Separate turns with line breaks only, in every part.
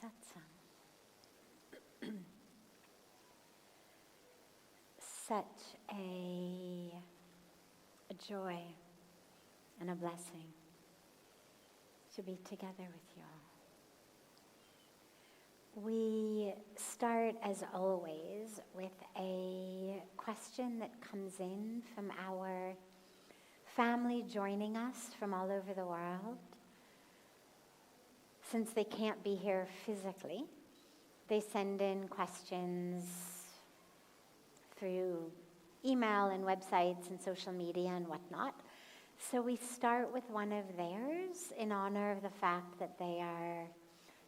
satsang. Such a joy and a blessing to be together with you all. We start, as always, with a question that comes in from our family joining us from all over the world. Since they can't be here physically, they send in questions through email and websites and social media and whatnot. So we start with one of theirs in honor of the fact that they are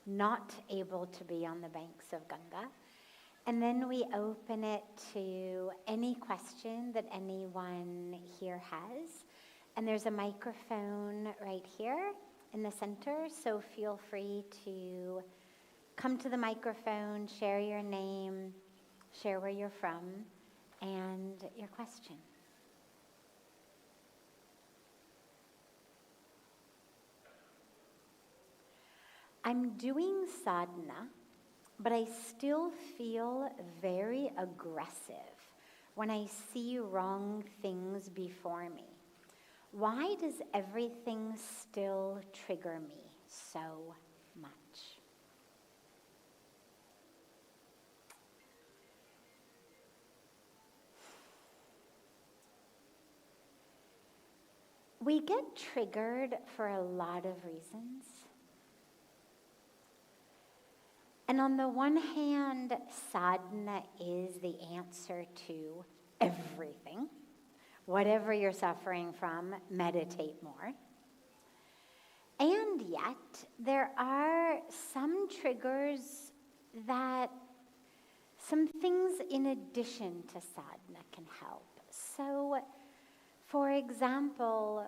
not able to be on the banks of Ganga. And then we open it to any question that anyone here has. And there's a microphone right here in the center, so feel free to come to the microphone, share your name, share where you're from, and your question. I'm doing sadhana, but I still feel very aggressive when I see wrong things before me. Why does everything still trigger me so much? We get triggered for a lot of reasons. And on the one hand, sadhana is the answer to everything. Whatever you're suffering from, meditate more. And yet, there are some triggers that some things in addition to sadhana can help. So, for example,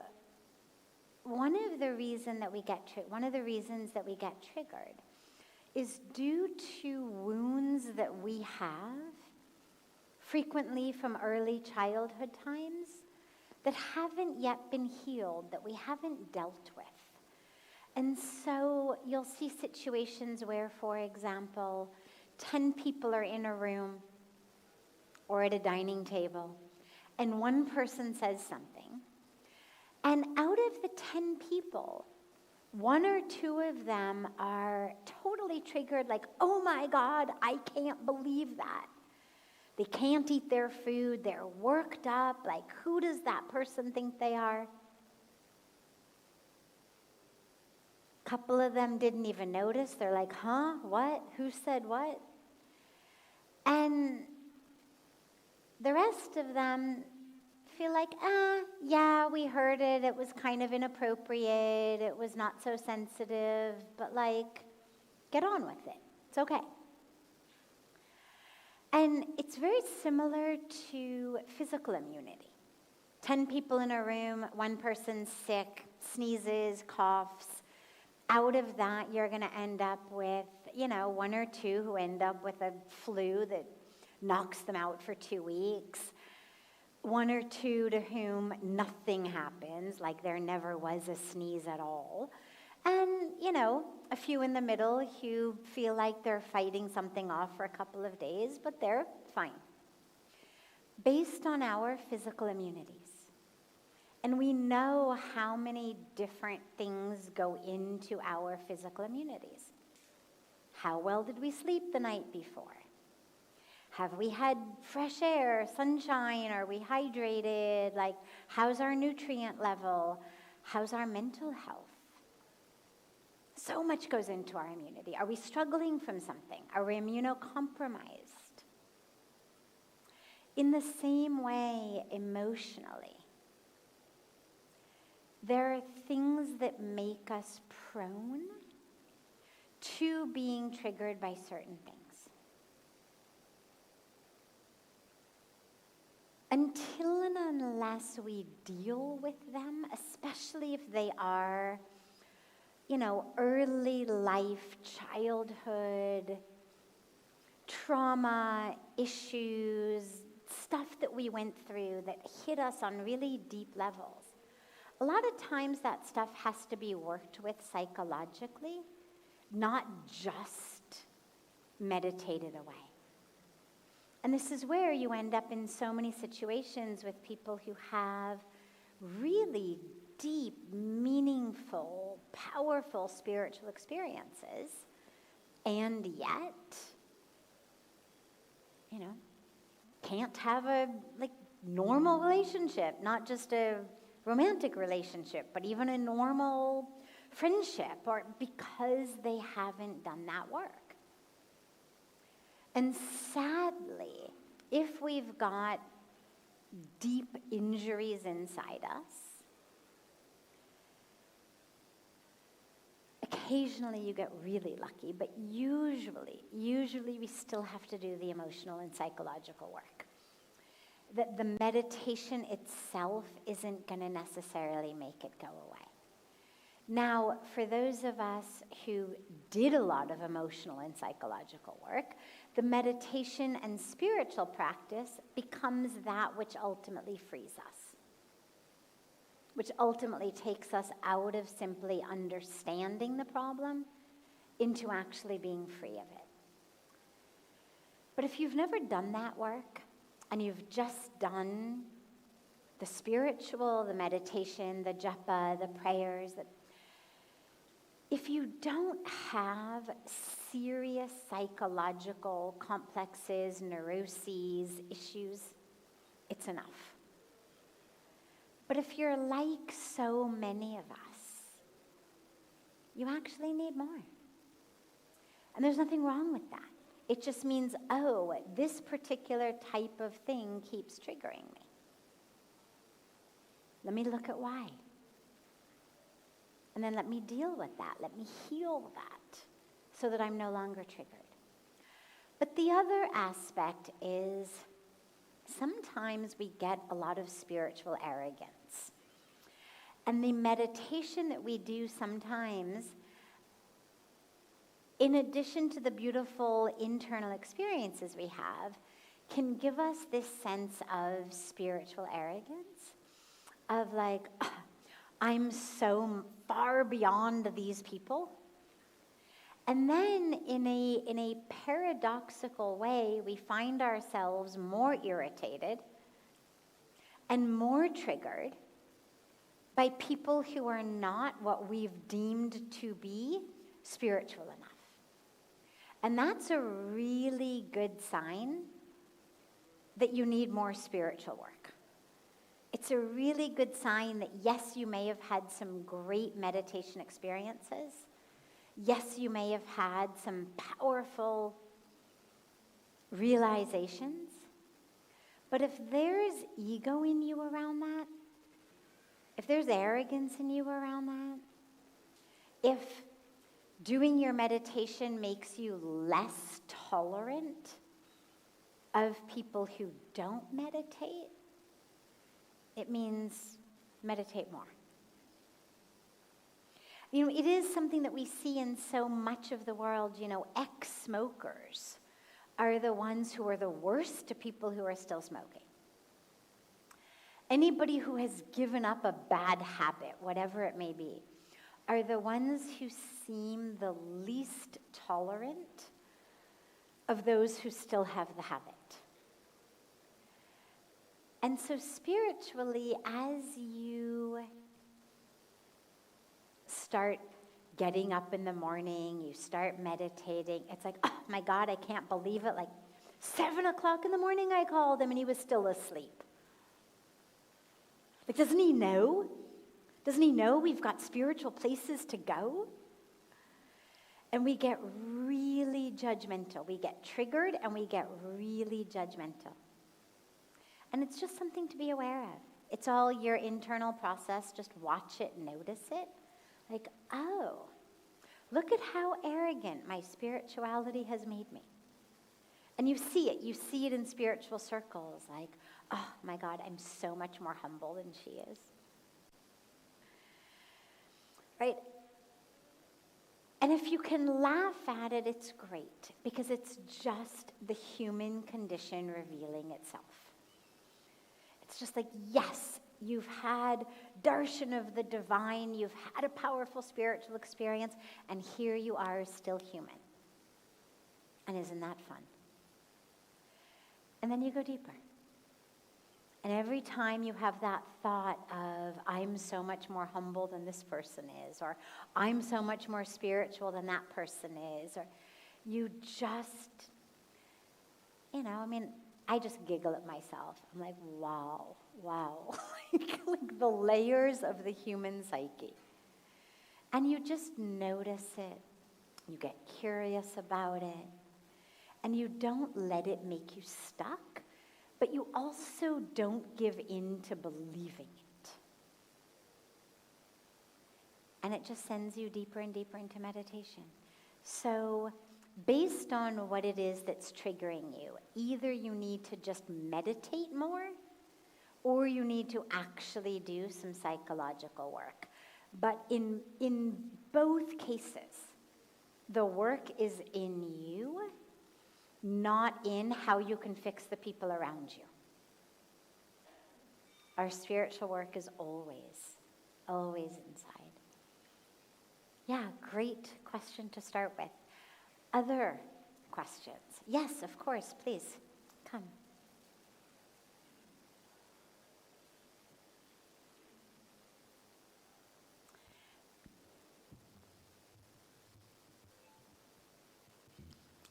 one of the reasons that we get triggered is due to wounds that we have, frequently from early childhood times, that haven't yet been healed, that we haven't dealt with. And so you'll see situations where, for example, 10 people are in a room or at a dining table, and one person says something. And out of the 10 people, 1 or 2 of them are totally triggered, like, oh my God, I can't believe that. They can't eat their food, they're worked up, like, who does that person think they are? A couple of them didn't even notice, they're like, huh, what, who said what? And the rest of them feel like, yeah, we heard it, it was kind of inappropriate, it was not so sensitive, but like, get on with it, it's okay. And it's very similar to physical immunity. 10 people in a room, 1 person's sick, sneezes, coughs. Out of that, you're going to end up with, 1 or 2 who end up with a flu that knocks them out for 2 weeks. 1 or 2 to whom nothing happens, like there never was a sneeze at all. And, a few in the middle who feel like they're fighting something off for a couple of days, but they're fine. Based on our physical immunities. And we know how many different things go into our physical immunities. How well did we sleep the night before? Have we had fresh air, sunshine? Are we hydrated? Like, how's our nutrient level? How's our mental health? So much goes into our immunity. Are we struggling from something? Are we immunocompromised? In the same way, emotionally, there are things that make us prone to being triggered by certain things. Until and unless we deal with them, especially if they are early life, childhood, trauma, issues, stuff that we went through that hit us on really deep levels. A lot of times that stuff has to be worked with psychologically, not just meditated away. And this is where you end up in so many situations with people who have really deep, meaningful, powerful spiritual experiences, and yet, can't have a normal relationship, not just a romantic relationship, but even a normal friendship, or because they haven't done that work. And sadly, if we've got deep injuries inside us, occasionally you get really lucky, but usually we still have to do the emotional and psychological work. That the meditation itself isn't going to necessarily make it go away. Now, for those of us who did a lot of emotional and psychological work, the meditation and spiritual practice becomes that which ultimately frees us, which ultimately takes us out of simply understanding the problem into actually being free of it. But if you've never done that work, and you've just done the spiritual, the meditation, the japa, the prayers, if you don't have serious psychological complexes, neuroses, issues, it's enough. But if you're like so many of us, you actually need more. And there's nothing wrong with that. It just means, this particular type of thing keeps triggering me. Let me look at why. And then let me deal with that. Let me heal that so that I'm no longer triggered. But the other aspect is sometimes we get a lot of spiritual arrogance. And the meditation that we do sometimes, in addition to the beautiful internal experiences we have, can give us this sense of spiritual arrogance, of I'm so far beyond these people. And then in a paradoxical way, we find ourselves more irritated and more triggered by people who are not what we've deemed to be spiritual enough. And that's a really good sign that you need more spiritual work. It's a really good sign that, yes, you may have had some great meditation experiences. Yes, you may have had some powerful realizations. But if there's ego in you around that, if there's arrogance in you around that, if doing your meditation makes you less tolerant of people who don't meditate, it means meditate more. It is something that we see in so much of the world. Ex-smokers are the ones who are the worst to people who are still smoking. Anybody who has given up a bad habit, whatever it may be, are the ones who seem the least tolerant of those who still have the habit. And so spiritually, as you start getting up in the morning, you start meditating, it's like, oh my God, I can't believe it. 7 o'clock in the morning I called him and he was still asleep. Doesn't he know? Doesn't he know we've got spiritual places to go? And we get really judgmental. We get triggered and we get really judgmental. And it's just something to be aware of. It's all your internal process. Just watch it, notice it. Look at how arrogant my spirituality has made me. And you see it. You see it in spiritual circles. Oh my God, I'm so much more humble than she is. Right? And if you can laugh at it, it's great, because it's just the human condition revealing itself. It's just yes, you've had darshan of the divine, you've had a powerful spiritual experience, and here you are still human. And isn't that fun? And then you go deeper. And every time you have that thought of, I'm so much more humble than this person is, or I'm so much more spiritual than that person is, or you just, I just giggle at myself. I'm like, wow. Like the layers of the human psyche. And you just notice it. You get curious about it. And you don't let it make you stuck, but you also don't give in to believing it. And it just sends you deeper and deeper into meditation. So based on what it is that's triggering you, either you need to just meditate more, or you need to actually do some psychological work. But in both cases, the work is in you, not in how you can fix the people around you. Our spiritual work is always inside. Yeah, great question to start with. Other questions? Yes, of course, please, come.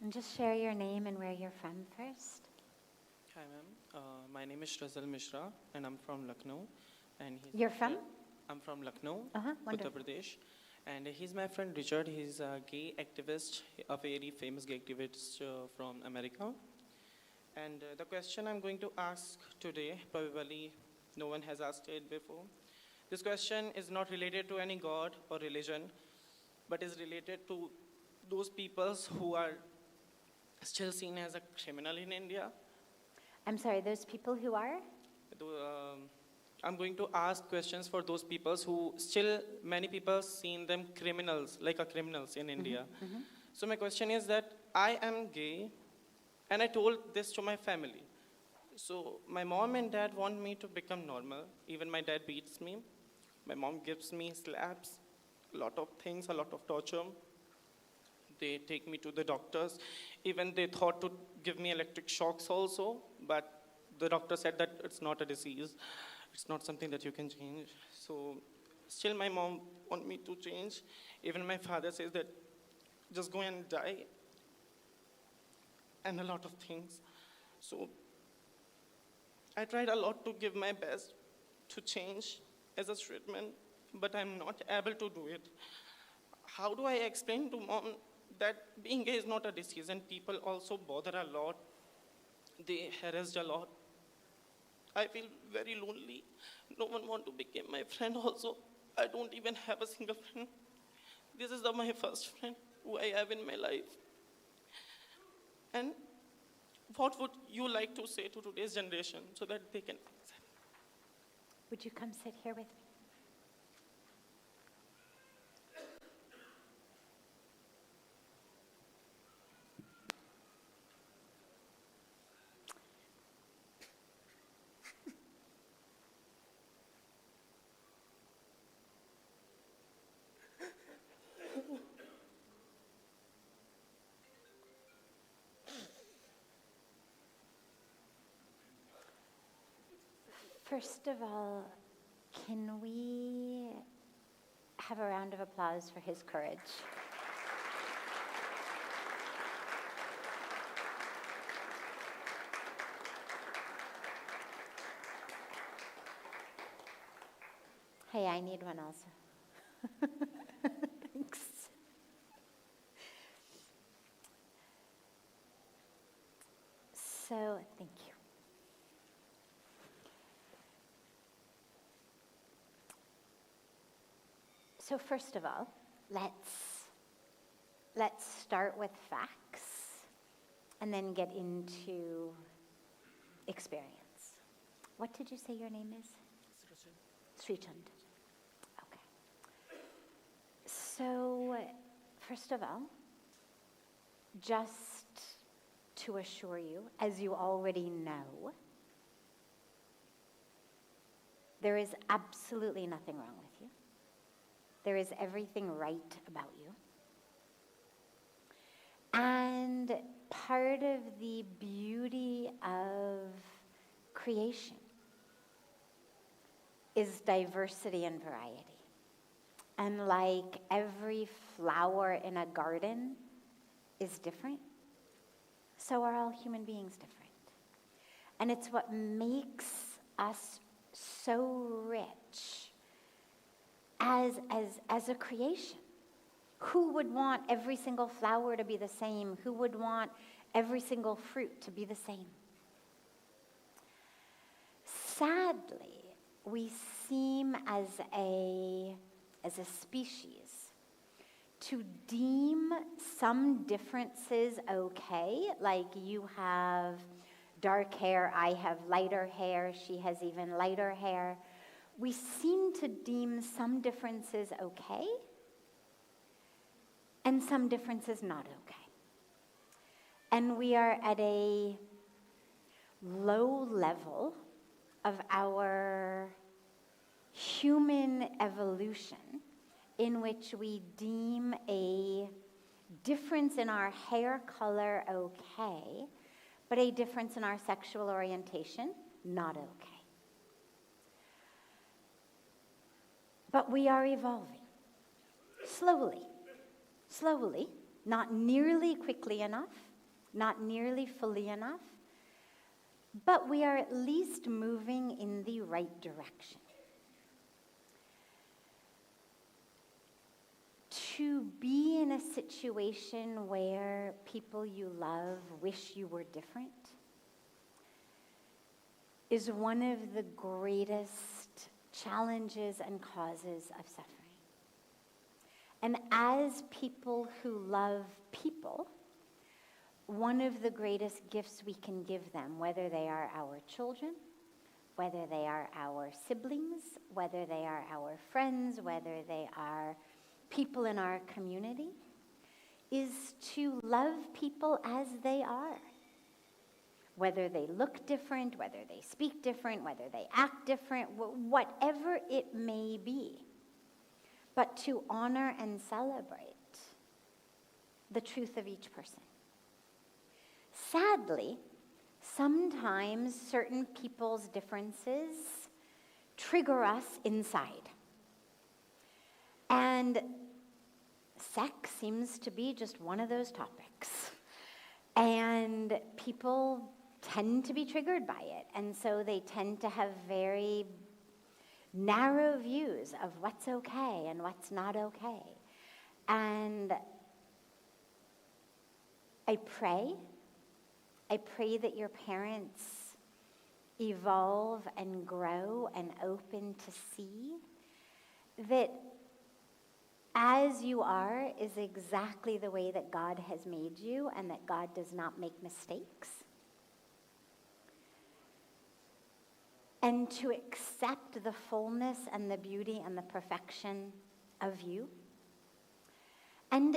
And just share your name and where you're from first.
Hi, ma'am. My name is Shrazal Mishra, and I'm from Lucknow. And
You're from?
I'm from Lucknow,
Wonderful.
Uttar Pradesh. And he's my friend Richard. He's a gay activist, a very famous gay activist from America. And the question I'm going to ask today, probably no one has asked it before. This question is not related to any god or religion, but is related to those peoples who are still seen as a criminal in India.
I'm sorry, those people who are?
I'm going to ask questions for those peoples who still, many people seen them criminals, like a criminals in India.
Mm-hmm.
So my question is that I am gay, and I told this to my family. So my mom and dad want me to become normal. Even my dad beats me. My mom gives me slaps, a lot of things, a lot of torture. They take me to the doctors. Even they thought to give me electric shocks also, but the doctor said that it's not a disease. It's not something that you can change. So still my mom want me to change. Even my father says that just go and die. And a lot of things. So I tried a lot to give my best to change as a straight man, but I'm not able to do it. How do I explain to mom that being gay is not a disease, and people also bother a lot. They harassed a lot. I feel very lonely. No one want to become my friend also. I don't even have a single friend. This is my first friend who I have in my life. And what would you like to say to today's generation so that they can fix it?
Would you come sit here with me? First of all, can we have a round of applause for his courage? Hey, I need one also. Thanks. So, thank you. So first of all, let's start with facts and then get into experience. What did you say your name is? Srichand. Okay. So first of all, just to assure you, as you already know, there is absolutely nothing wrong with you. There is everything right about you. And part of the beauty of creation is diversity and variety. And like every flower in a garden is different, so are all human beings different. And it's what makes us so rich as a creation. Who would want every single flower to be the same? Who would want every single fruit to be the same? Sadly, we seem as a species to deem some differences okay, like you have dark hair, I have lighter hair, she has even lighter hair. We seem to deem some differences okay and some differences not okay. And we are at a low level of our human evolution in which we deem a difference in our hair color okay, but a difference in our sexual orientation not okay. But we are evolving, slowly, not nearly quickly enough, not nearly fully enough, but we are at least moving in the right direction. To be in a situation where people you love wish you were different is one of the greatest challenges and causes of suffering. And as people who love people, one of the greatest gifts we can give them, whether they are our children, whether they are our siblings, whether they are our friends, whether they are people in our community, is to love people as they are. Whether they look different, whether they speak different, whether they act different, whatever it may be. But to honor and celebrate the truth of each person. Sadly, sometimes certain people's differences trigger us inside. And sex seems to be just one of those topics. And people tend to be triggered by it. And so they tend to have very narrow views of what's okay and what's not okay. And I pray that your parents evolve and grow and open to see that as you are is exactly the way that God has made you, and that God does not make mistakes. And to accept the fullness and the beauty and the perfection of you. And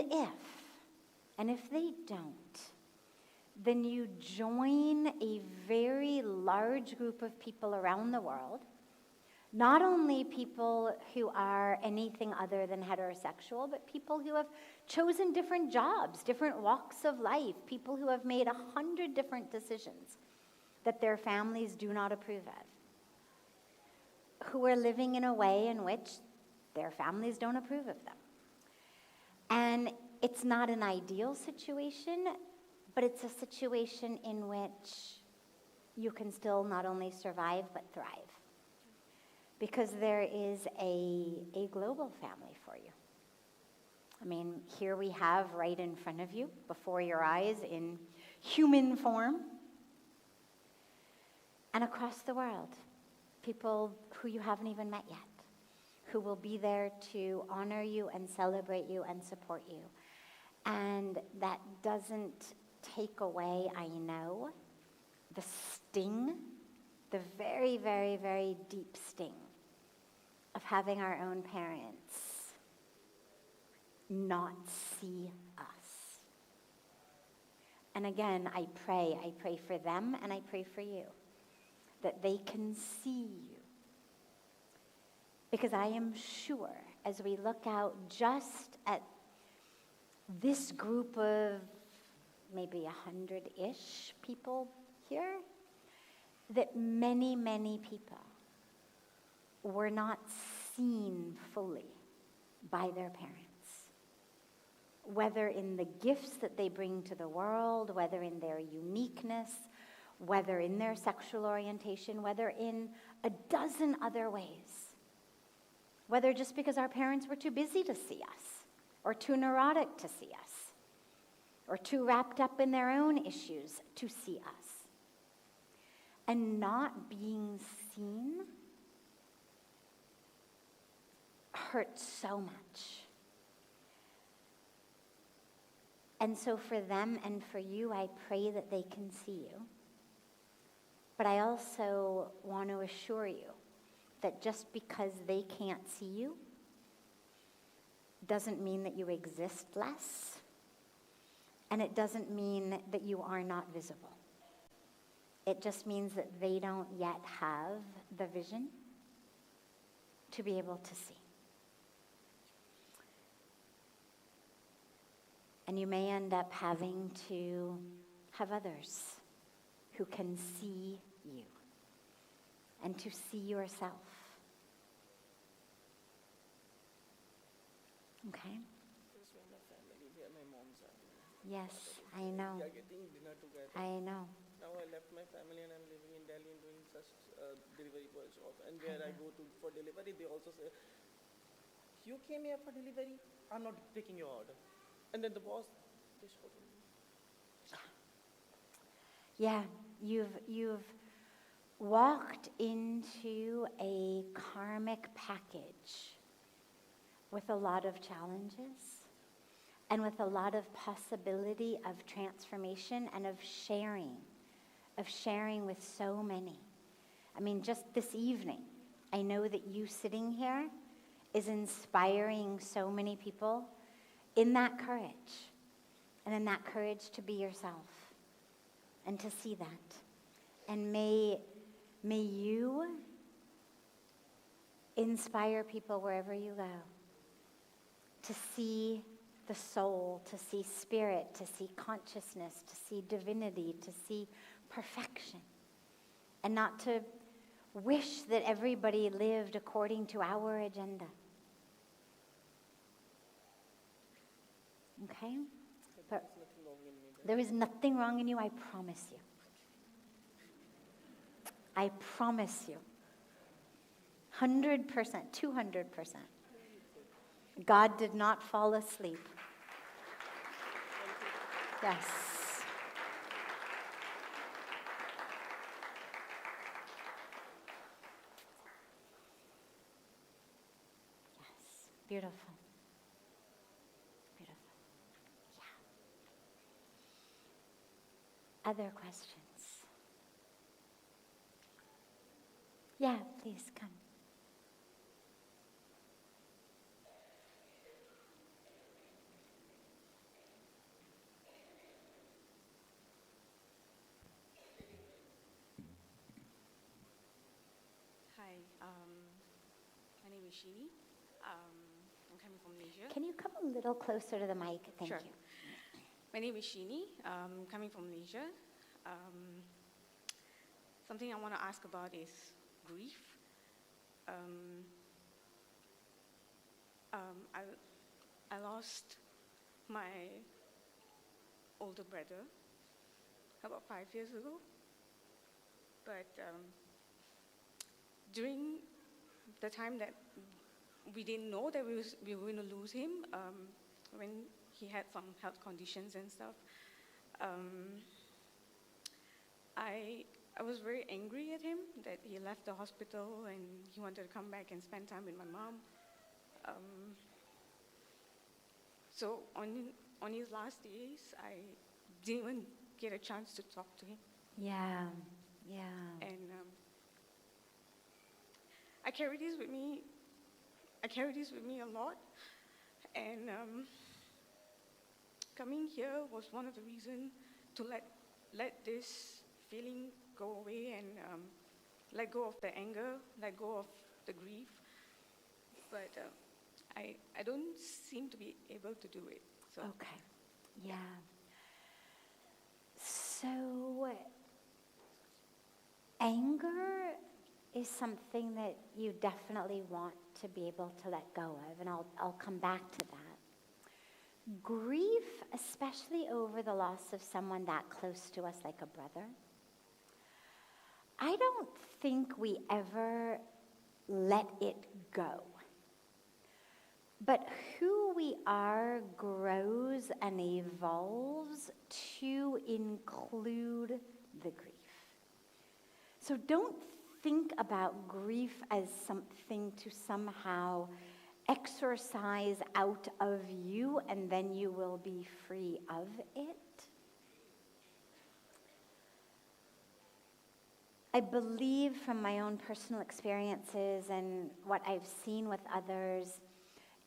if they don't, then you join a very large group of people around the world, not only people who are anything other than heterosexual, but people who have chosen different jobs, different walks of life, people who have made 100 different decisions that their families do not approve of, who are living in a way in which their families don't approve of them. And it's not an ideal situation, but it's a situation in which you can still not only survive, but thrive. Because there is a global family for you. I mean, here we have right in front of you, before your eyes, in human form, and across the world, people who you haven't even met yet, who will be there to honor you and celebrate you and support you. And that doesn't take away, I know, the sting, the very, very, very deep sting of having our own parents not see us. And again, I pray for them and I pray for you, that they can see you. Because I am sure, as we look out just at this group of maybe 100-ish people here, that many, many people were not seen fully by their parents. Whether in the gifts that they bring to the world, whether in their uniqueness, whether in their sexual orientation, whether in a dozen other ways. Whether just because our parents were too busy to see us, or too neurotic to see us, or too wrapped up in their own issues to see us. And not being seen hurts so much. And so for them and for you, I pray that they can see you. But I also want to assure you that just because they can't see you doesn't mean that you exist less, and it doesn't mean that you are not visible. It just means that they don't yet have the vision to be able to see. And you may end up having to have others who can see you and to see yourself. Okay?
Just when my family, where my mom's at.
Yes, I know.
We are getting dinner together.
I know.
Now I left my family and I'm living in Delhi and doing such delivery boy job. And where I go to for delivery, they also say, "You came here for delivery? I'm not taking your order." And then the boss, they shout at me.
Yeah, you've walked into a karmic package with a lot of challenges and with a lot of possibility of transformation and of sharing with so many. I mean, just this evening, I know that you sitting here is inspiring so many people in that courage, and in that courage to be yourself and to see that. And may you inspire people wherever you go to see the soul, to see spirit, to see consciousness, to see divinity, to see perfection, and not to wish that everybody lived according to our agenda. Okay? But there is nothing wrong in you, I promise you. I promise you. 100%, 200%. God did not fall asleep. Yes. Yes. Beautiful. Other questions? Yeah, please come.
Hi, my name is Shini. I'm coming from Malaysia.
Can you come a little closer to the mic? Thank
Sure.
you.
My name is Shini. Coming from Malaysia. Something I want to ask about is grief. I lost my older brother about 5 years ago. But during the time that we didn't know that we were going to lose him, when he had some health conditions and stuff, I was very angry at him that he left the hospital and he wanted to come back and spend time with my mom. So on his last days, I didn't even get a chance to talk to him.
Yeah.
And I carry this with me. I carry this with me a lot. And coming here was one of the reasons to let this feeling go away and let go of the anger, let go of the grief. But I don't seem to be able to do it. So.
Okay. Yeah. anger is something that you definitely want to be able to let go of, and I'll come back to that. Grief, especially over the loss of someone that close to us like a brother, I don't think we ever let it go. But who we are grows and evolves to include the grief. So don't think about grief as something to somehow exorcise out of you and then you will be free of it. I believe from my own personal experiences and what I've seen with others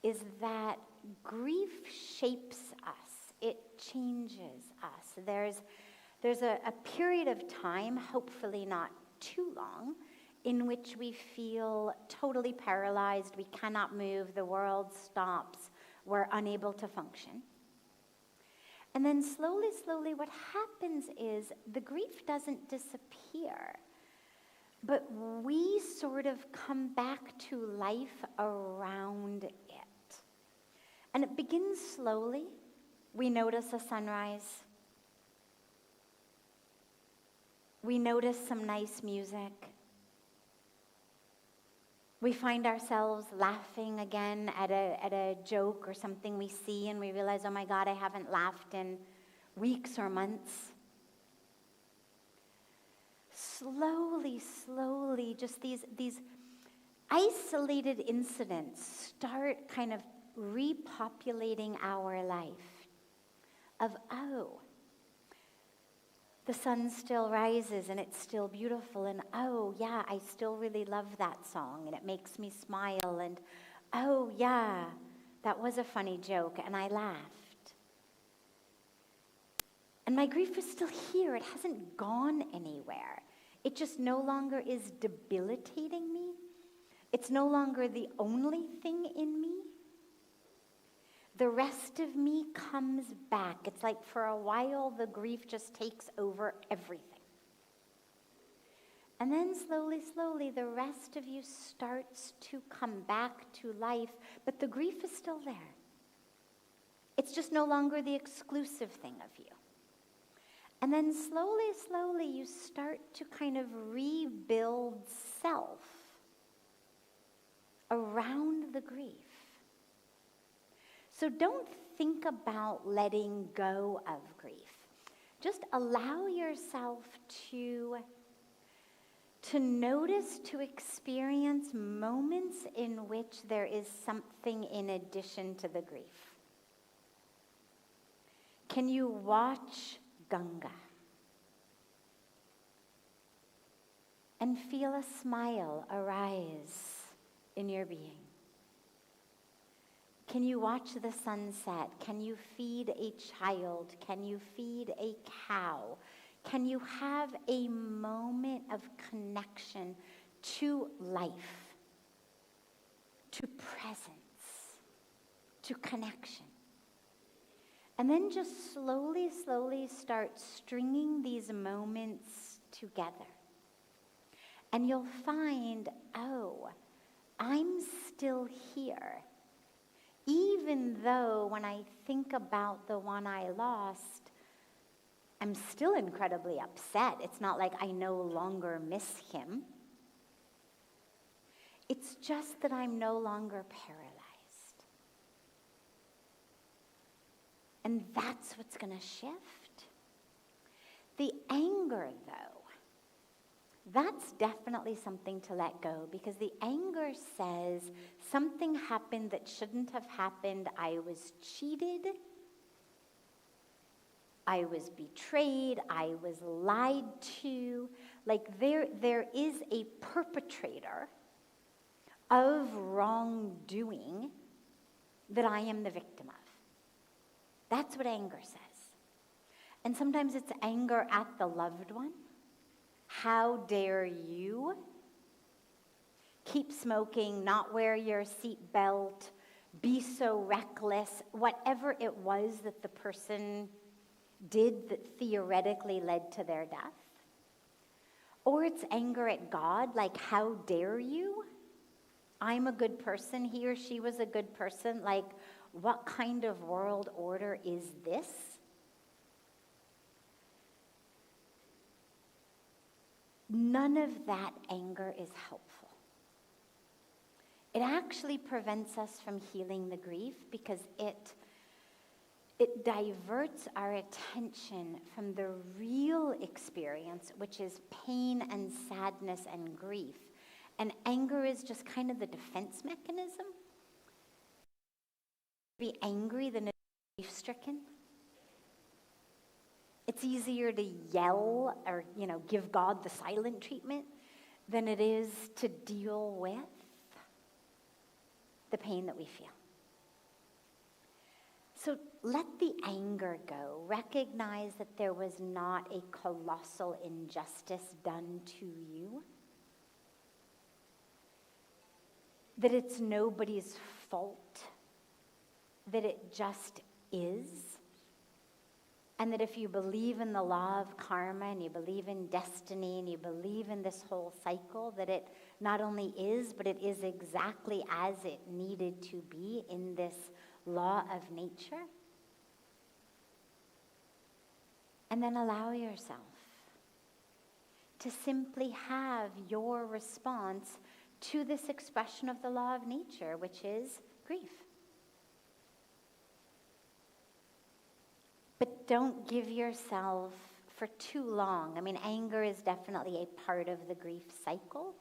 is that grief shapes us. It changes us. There's a period of time, hopefully not too long, in which we feel totally paralyzed. We cannot move. The world stops. We're unable to function. And then slowly, what happens is the grief doesn't disappear, but we sort of come back to life around it. And it begins slowly. We notice a sunrise. We notice some nice music. We find ourselves laughing again at a joke or something we see, and we realize, oh my God, I haven't laughed in weeks or months. Slowly, just these isolated incidents start kind of repopulating our life of, oh, the sun still rises and it's still beautiful, and oh yeah, I still really love that song and it makes me smile, and oh yeah, that was a funny joke and I laughed. And my grief is still here. It hasn't gone anywhere. It just no longer is debilitating me. It's no longer the only thing in me. The rest of me comes back. It's like for a while the grief just takes over everything. And then slowly, the rest of you starts to come back to life, but the grief is still there. It's just no longer the exclusive thing of you. And then slowly, you start to kind of rebuild self around the grief. So don't think about letting go of grief. Just allow yourself to notice, to experience moments in which there is something in addition to the grief. Can you watch Ganga and feel a smile arise in your being? Can you watch the sunset? Can you feed a child? Can you feed a cow? Can you have a moment of connection to life, to presence, to connection? And then just slowly start stringing these moments together. And you'll find, oh, I'm still here. Even though when I think about the one I lost, I'm still incredibly upset. It's not like I no longer miss him. It's just that I'm no longer paralyzed. And that's what's going to shift. The anger, though, that's definitely something to let go, because the anger says something happened that shouldn't have happened. I was cheated. I was betrayed. I was lied to. Like there is a perpetrator of wrongdoing that I am the victim of. That's what anger says. And sometimes it's anger at the loved one. How dare you keep smoking, not wear your seatbelt, be so reckless, whatever it was that the person did that theoretically led to their death. Or it's anger at God, like, how dare you? I'm a good person, he or she was a good person. Like, what kind of world order is this? None of that anger is helpful. It actually prevents us from healing the grief because it diverts our attention from the real experience, which is pain and sadness and grief. And anger is just kind of the defense mechanism. Be angry than to be grief-stricken. It's easier to yell or, give God the silent treatment than it is to deal with the pain that we feel. So let the anger go. Recognize that there was not a colossal injustice done to you. That it's nobody's fault. That it just is. And that if you believe in the law of karma and you believe in destiny and you believe in this whole cycle, that it not only is, but it is exactly as it needed to be in this law of nature. And then allow yourself to simply have your response to this expression of the law of nature, which is grief. But don't give yourself for too long. I mean, anger is definitely a part of the grief cycle.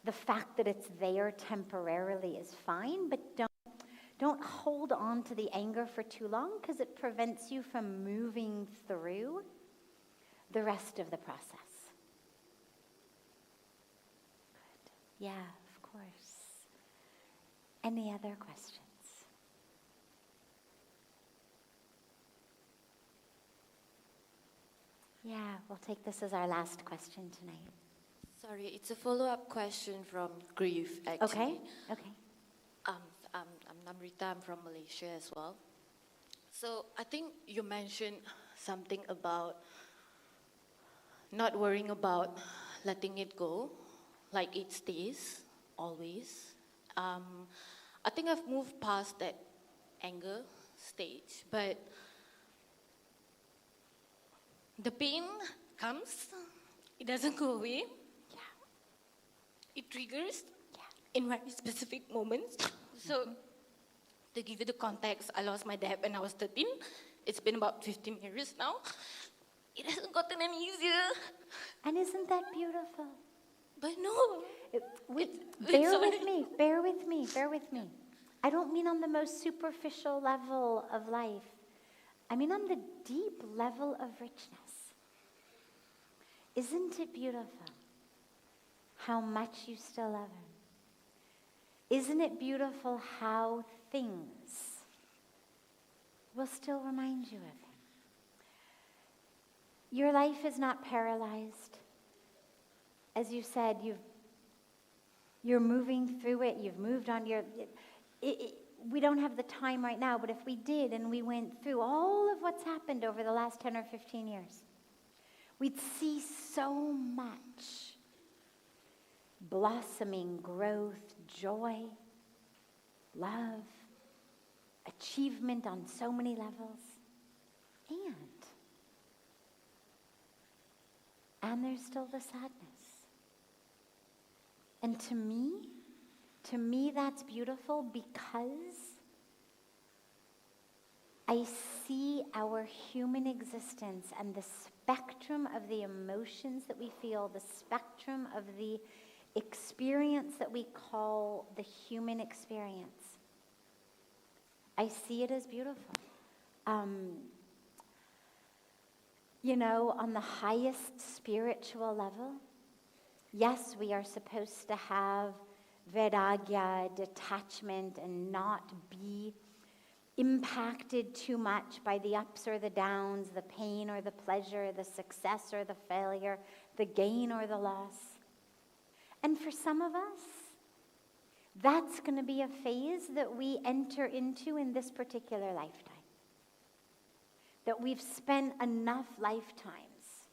The fact that it's there temporarily is fine, but don't hold on to the anger for too long because it prevents you from moving through the rest of the process. Good. Yeah, of course. Any other questions? Yeah, we'll take this as our last question tonight.
Sorry, it's a follow-up question from grief, actually.
Okay.
I'm Namrita, I'm from Malaysia as well. So I think you mentioned something about not worrying about letting it go, like it stays, always. I think I've moved past that anger stage, but the pain comes, it doesn't go away.
Yeah.
It triggers in very specific moments. So, to give you the context, I lost my dad when I was 13. It's been about 15 years now. It hasn't gotten any easier.
And isn't that beautiful?
But no.
Bear with me. I don't mean on the most superficial level of life. I mean on the deep level of richness. Isn't it beautiful how much you still love him? Isn't it beautiful how things will still remind you of him? Your life is not paralyzed. As you said, you're moving through it, you've moved on. We don't have the time right now, but if we did and we went through all of what's happened over the last 10 or 15 years, we'd see so much blossoming growth, joy, love, achievement on so many levels. And there's still the sadness. And to me that's beautiful because I see our human existence and the spectrum of the emotions that we feel, the spectrum of the experience that we call the human experience. I see it as beautiful. On the highest spiritual level, yes, we are supposed to have vairagya, detachment, and not be impacted too much by the ups or the downs, the pain or the pleasure, the success or the failure, the gain or the loss. And for some of us, that's going to be a phase that we enter into in this particular lifetime. That we've spent enough lifetimes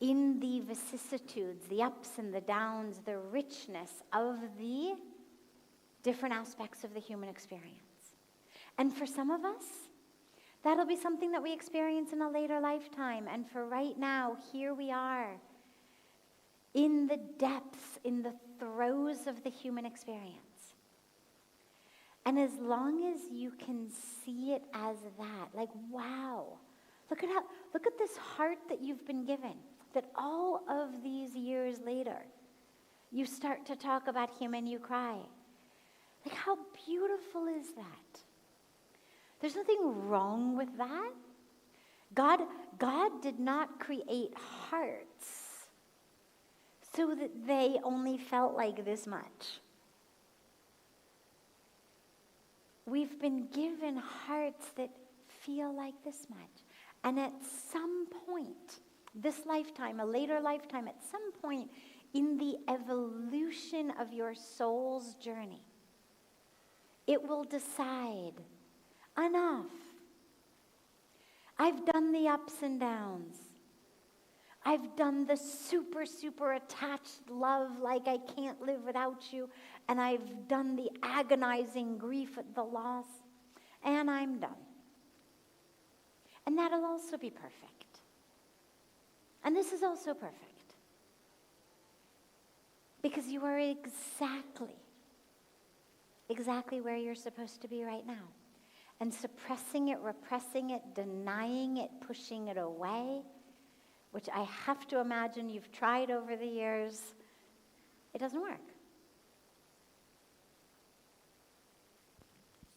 in the vicissitudes, the ups and the downs, the richness of the different aspects of the human experience. And for some of us, that'll be something that we experience in a later lifetime. And for right now, here we are in the depths, in the throes of the human experience. And as long as you can see it as that, like, wow, look at this heart that you've been given, that all of these years later, you start to talk about him and you cry. Like, how beautiful is that? There's nothing wrong with that. God did not create hearts so that they only felt like this much. We've been given hearts that feel like this much. And at some point, this lifetime, a later lifetime, at some point in the evolution of your soul's journey, it will decide, enough. I've done the ups and downs. I've done the super, super attached love, like I can't live without you. And I've done the agonizing grief at the loss. And I'm done. And that'll also be perfect. And this is also perfect. Because you are exactly where you're supposed to be right now. And suppressing it, repressing it, denying it, pushing it away, which I have to imagine you've tried over the years, it doesn't work.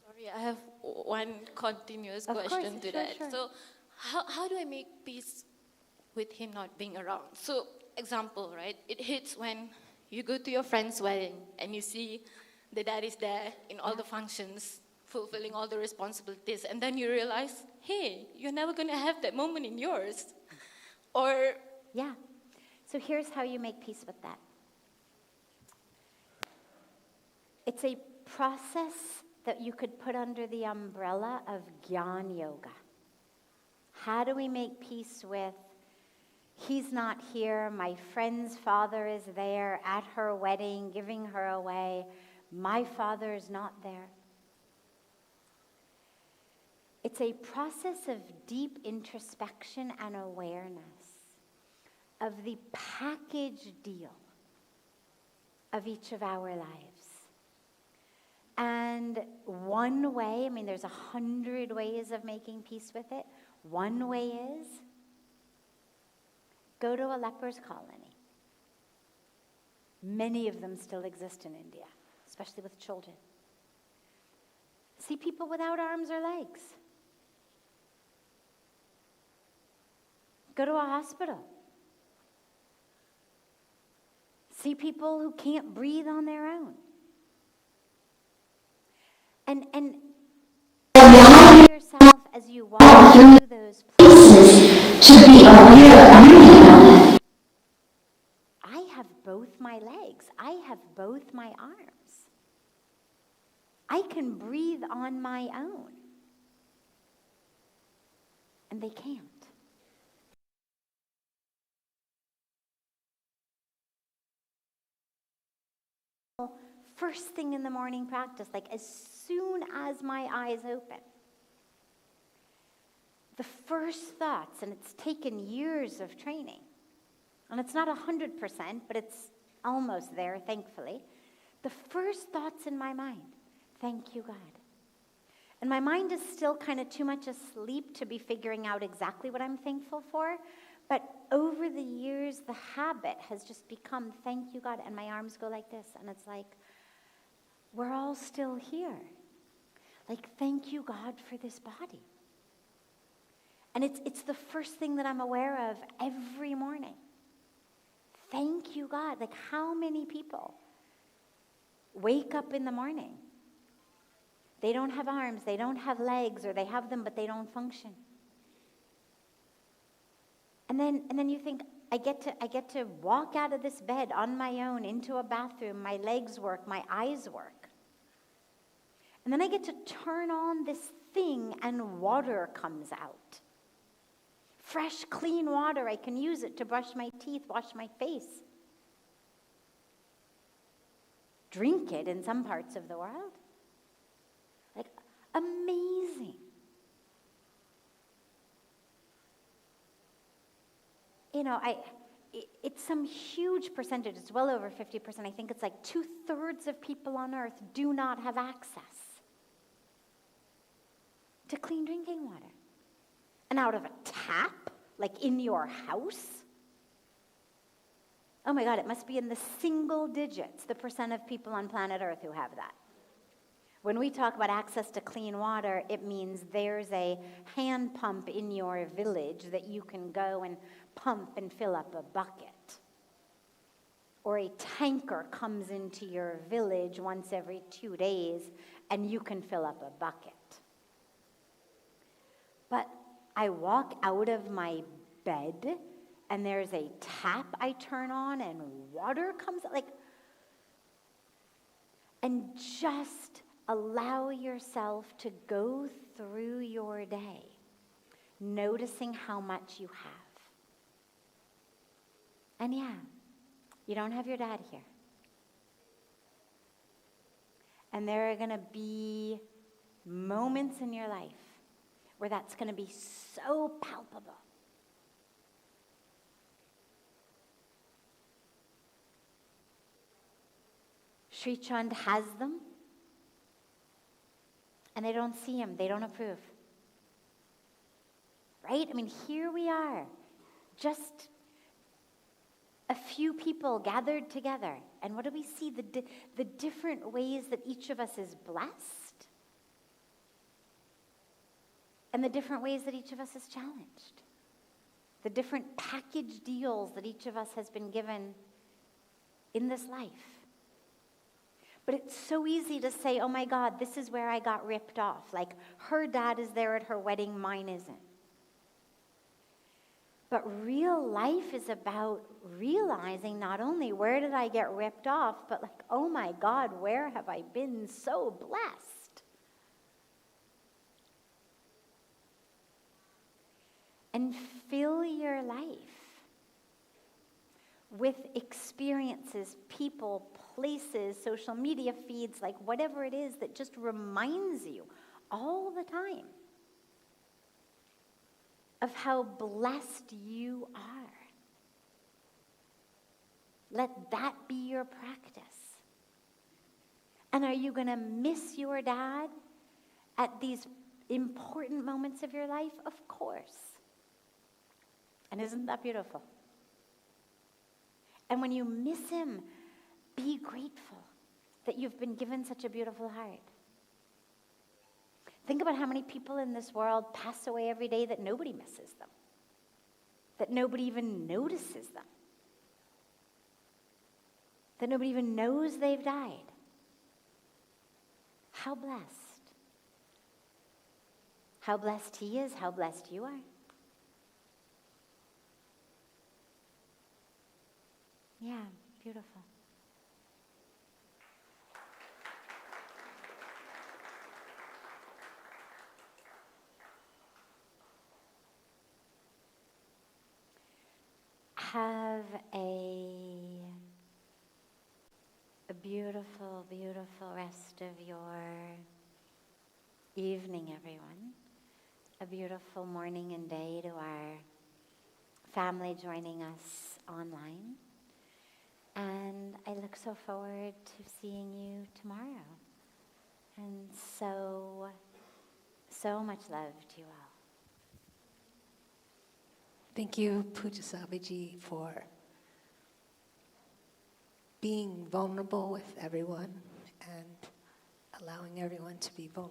Sorry, I have one continuous
Of
question
course,
to
sure,
that.
sure.
So how do I make peace with him not being around? So example, right? It hits when you go to your friend's wedding and you see the dad is there in all the functions, fulfilling all the responsibilities, and then you realize, hey, you're never going to have that moment in yours. Or...
Yeah. So here's how you make peace with that. It's a process that you could put under the umbrella of Gyan Yoga. How do we make peace with, he's not here, my friend's father is there at her wedding, giving her away, my father is not there? It's a process of deep introspection and awareness of the package deal of each of our lives. And one way, there's 100 ways of making peace with it. One way is go to a leper's colony. Many of them still exist in India, especially with children. See people without arms or legs. Go to a hospital. See people who can't breathe on their own. And allow yourself as you walk through those places to be aware of. I have both my legs. I have both my arms. I can breathe on my own. And they can't. First thing in the morning practice, like as soon as my eyes open, the first thoughts, and it's taken years of training, and it's not 100%, but it's almost there, thankfully. The first thoughts in my mind, thank you, God. And my mind is still kind of too much asleep to be figuring out exactly what I'm thankful for, but over the years, the habit has just become, thank you, God, and my arms go like this, and it's like, we're all still here. Like, thank you, God, for this body. And it's the first thing that I'm aware of every morning. Thank you, God. Like, how many people wake up in the morning? They don't have arms, they don't have legs, or they have them, but they don't function. And then you think, I get to walk out of this bed on my own into a bathroom. My legs work, my eyes work. And then I get to turn on this thing and water comes out. fresh, clean water. I can use it to brush my teeth, wash my face. Drink it in some parts of the world. Like, amazing. You know, it's some huge percentage. It's well over 50%. I think it's like 2/3 of people on earth do not have access to clean drinking water. And out of a tap, like in your house, oh my God, it must be in the single digits, the percent of people on planet Earth who have that. When we talk about access to clean water, it means there's a hand pump in your village that you can go and pump and fill up a bucket. Or a tanker comes into your village once every 2 days and you can fill up a bucket. But I walk out of my bed and there's a tap I turn on and water comes out, like, and just allow yourself to go through your day, noticing how much you have. And yeah, you don't have your dad here. And there are going to be moments in your life where that's going to be so palpable. Sri Chand has them, and they don't see him, they don't approve. Right? I mean, here we are, just a few people gathered together. And what do we see? The different ways that each of us is blessed, and the different ways that each of us is challenged. The different package deals that each of us has been given in this life. But it's so easy to say, oh my God, this is where I got ripped off. Like, her dad is there at her wedding, mine isn't. But real life is about realizing not only where did I get ripped off, but like, oh my God, where have I been so blessed? And fill your life with experiences, people, places, social media feeds, like whatever it is that just reminds you all the time of how blessed you are. Let that be your practice. And are you going to miss your dad at these important moments of your life? Of course. And isn't that beautiful? And when you miss him, be grateful that you've been given such a beautiful heart. Think about how many people in this world pass away every day that nobody misses them, that nobody even notices them, that nobody even knows they've died. How blessed. How blessed he is, how blessed you are. Yeah, beautiful. Have a beautiful, beautiful rest of your evening, everyone. A beautiful morning and day to our family joining us online. And I look so forward to seeing you tomorrow. And so much love to you all.
Thank you, Pujya Sadhviji, for being vulnerable with everyone and allowing everyone to be vulnerable.